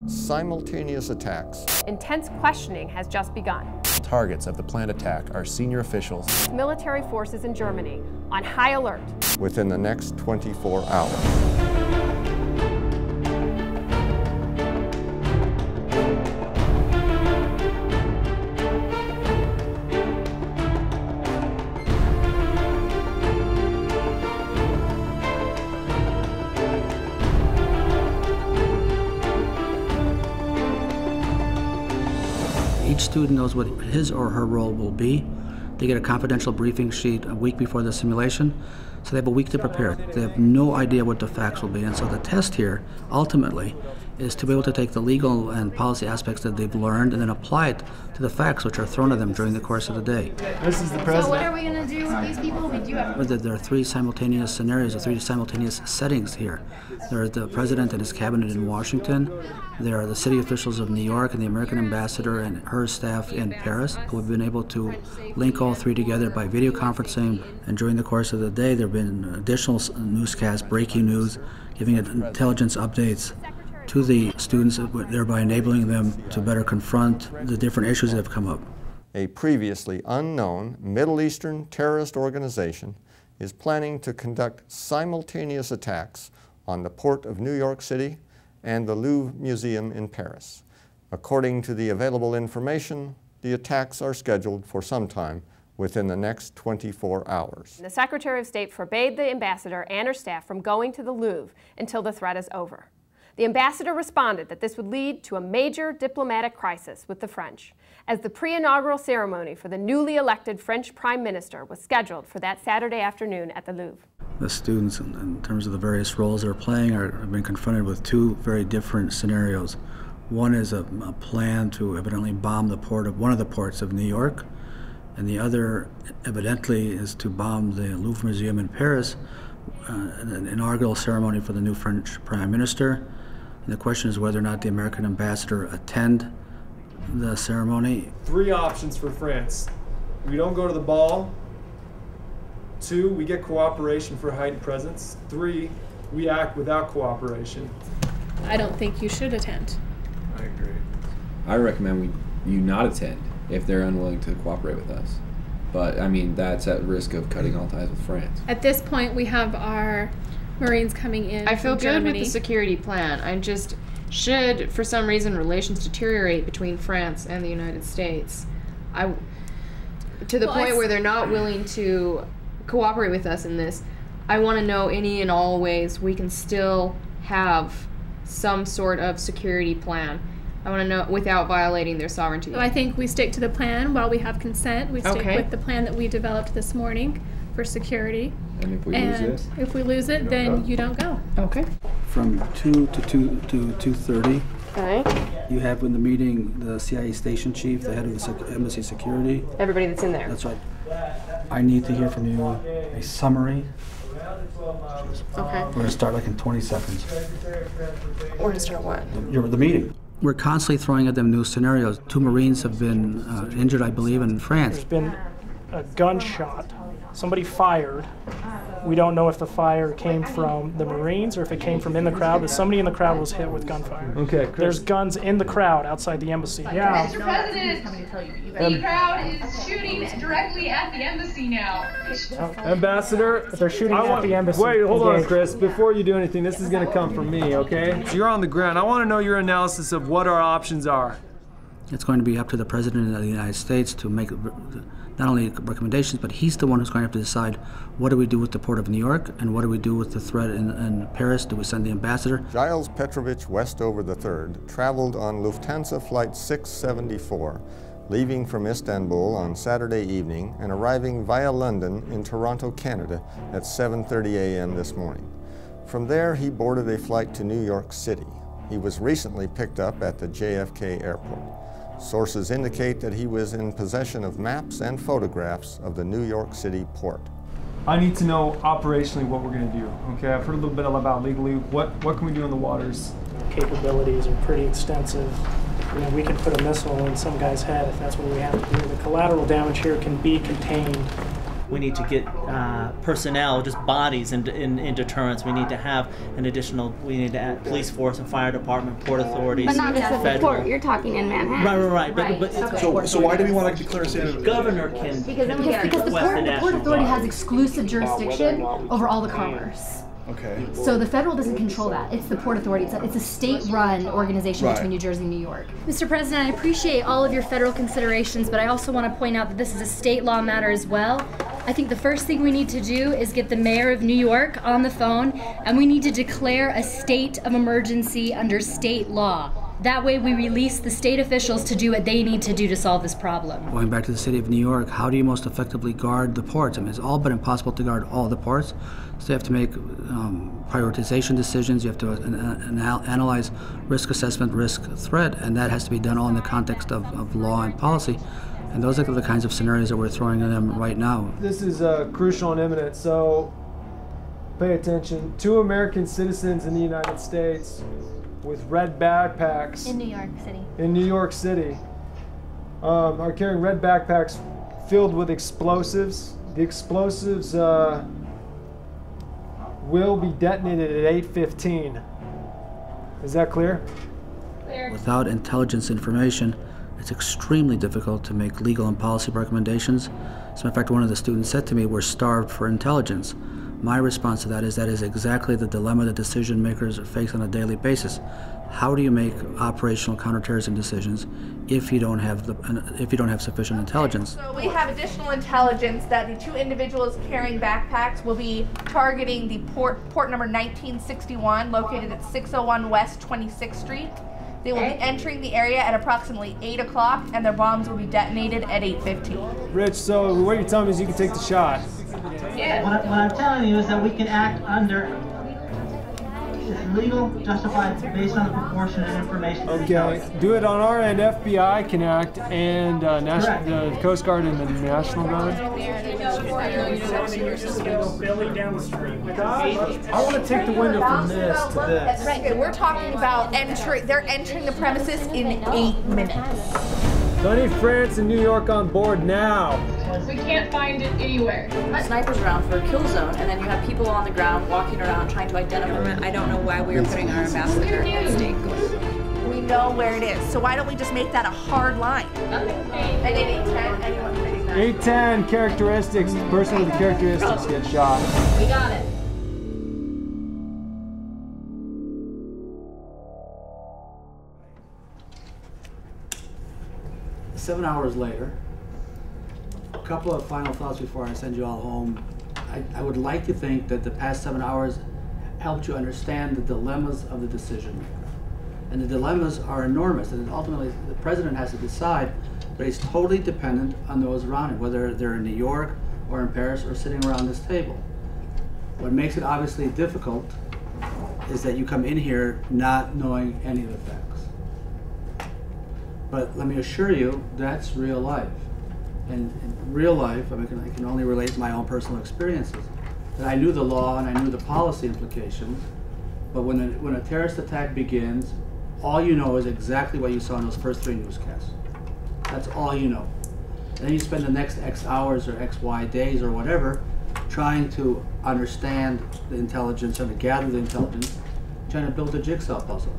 Simultaneous attacks. Intense questioning has just begun. Targets of the planned attack are senior officials. Military forces in Germany on high alert. Within the next 24 hours. Each student knows what his or her role will be. They get a confidential briefing sheet a week before the simulation, so they have a week to prepare. They have no idea what the facts will be, and so the test here, ultimately, is to be able to take the legal and policy aspects that they've learned and then apply it to the facts which are thrown at them during the course of the day. This is the president. So what are we going to do with these people? We do have... There are three simultaneous scenarios, or three simultaneous settings here. There are the president and his cabinet in Washington. There are the city officials of New York and the American ambassador and her staff in Paris, who have been able to link all three together by video conferencing. And during the course of the day, there have been additional newscasts, breaking news, giving intelligence updates to the students, thereby enabling them to better confront the different issues that have come up. A previously unknown Middle Eastern terrorist organization is planning to conduct simultaneous attacks on the port of New York City and the Louvre Museum in Paris. According to the available information, the attacks are scheduled for sometime within the next 24 hours. The Secretary of State forbade the ambassador and her staff from going to the Louvre until the threat is over. The ambassador responded that this would lead to a major diplomatic crisis with the French, as the pre-inaugural ceremony for the newly elected French Prime Minister was scheduled for that Saturday afternoon at the Louvre. The students, in terms of the various roles they're playing, have been confronted with two very different scenarios. One is a plan to evidently bomb the port of one of the ports of New York, and the other, evidently, is to bomb the Louvre Museum in Paris, an inaugural ceremony for the new French Prime Minister. And the question is whether or not the American ambassador attend the ceremony. Three options for France. We don't go to the ball. 2, we get cooperation for heightened presence. 3, we act without cooperation. I don't think you should attend. I agree. I recommend you not attend if they're unwilling to cooperate with us. But, I mean, that's at risk of cutting all ties with France. At this point, we have our Marines coming in. I feel from good Germany. with the security plan. I just, should, for some reason, relations deteriorate between France and the United States, to the point where they're not willing to cooperate with us in this, I want to know any and all ways we can still have some sort of security plan. I want to know without violating their sovereignty. So I think we stick to the plan while we have consent. We stick with the plan that we developed this morning for security. And if we lose it? If we lose it, then you don't go. Okay. From 2 to 2:30. Okay. You have in the meeting the CIA station chief, the head of the embassy security. Everybody that's in there. That's right. I need to hear from you a summary. Okay. We're going to start like in 20 seconds. We're going to start what? The meeting. We're constantly throwing at them new scenarios. 2 Marines have been injured, I believe, in France. There's been a gunshot. Somebody fired. We don't know if the fire came from the Marines or if it came from in the crowd, but somebody in the crowd was hit with gunfire. Okay, Chris. There's guns in the crowd outside the embassy. Yeah. Mr. President, the crowd is shooting directly at the embassy now. Ambassador, If they're shooting at the embassy. Wait, hold on, engage. Chris. Before you do anything, this is going to come from me, okay? So you're on the ground. I want to know your analysis of what our options are. It's going to be up to the President of the United States to make not only recommendations, but he's the one who's going to have to decide what do we do with the port of New York and what do we do with the threat in Paris. Do we send the ambassador? Giles Petrovich Westover III traveled on Lufthansa Flight 674, leaving from Istanbul on Saturday evening and arriving via London in Toronto, Canada at 7:30 a.m. this morning. From there, he boarded a flight to New York City. He was recently picked up at the JFK airport. Sources indicate that he was in possession of maps and photographs of the New York City port. I need to know operationally what we're going to do. Okay, I've heard a little bit about legally. What can we do in the waters? Capabilities are pretty extensive. You know, we can put a missile in some guy's head if that's what we have to do. The collateral damage here can be contained We need to get personnel, just bodies in deterrence. We need to have we need to add police force and fire department, port authorities. But not just the port, you're talking in Manhattan. Right. But so why do we want to declare a state of emergency? Governor can because the Port Authority has exclusive jurisdiction over all the commerce. Okay. So the federal doesn't control that. It's the Port Authority. It's a state-run organization between New Jersey and New York. Mr. President, I appreciate all of your federal considerations, but I also want to point out that this is a state law matter as well. I think the first thing we need to do is get the mayor of New York on the phone, and we need to declare a state of emergency under state law. That way we release the state officials to do what they need to do to solve this problem. Going back to the city of New York, how do you most effectively guard the ports? I mean, it's all but impossible to guard all the ports. So you have to make prioritization decisions. You have to analyze risk assessment, risk threat, and that has to be done all in the context of law and policy. And those are the kinds of scenarios that we're throwing at them right now. This is crucial and imminent, so pay attention. 2 American citizens in the United States with red backpacks in New York City. In New York City, are carrying red backpacks filled with explosives. The explosives will be detonated at 8:15. Is that clear? Clear. Without intelligence information, it's extremely difficult to make legal and policy recommendations. As a matter of fact, one of the students said to me, "We're starved for intelligence." My response to that is exactly the dilemma that decision makers face on a daily basis. How do you make operational counterterrorism decisions if you don't have sufficient intelligence? So we have additional intelligence that the 2 individuals carrying backpacks will be targeting the port number 1961, located at 601 West 26th Street. They will be entering the area at approximately 8 o'clock, and their bombs will be detonated at 8:15. Rich, so what you're telling me is you can take the shot. Yeah. What I'm telling you is that we can act under legal, justified, based on the proportionate information. Okay, do it on our end. FBI can act, and the Coast Guard and the National Guard. I want to take the window from this to this. Okay, we're talking about they're entering the premises in 8 minutes. So I need France and New York on board now. We can't find it anywhere. Snipers around for a kill zone, and then you have people on the ground walking around trying to identify. I don't know why we are putting our ambassador at stake. We know where it is, so why don't we just make that a hard line? And in 810, anyone hitting that. 810 characteristics. The person with the characteristics gets shot. We got it. 7 hours later, a couple of final thoughts before I send you all home. I would like to think that the past 7 hours helped you understand the dilemmas of the decision maker. And the dilemmas are enormous, and ultimately the president has to decide, but he's totally dependent on those around him, whether they're in New York or in Paris or sitting around this table. What makes it obviously difficult is that you come in here not knowing any of the facts. But let me assure you, that's real life. And in real life, I can only relate to my own personal experiences. That I knew the law and I knew the policy implications, but when a terrorist attack begins, all you know is exactly what you saw in those first 3 newscasts. That's all you know. And then you spend the next X hours or X, Y days or whatever trying to understand the intelligence and to gather the intelligence, trying to build a jigsaw puzzle.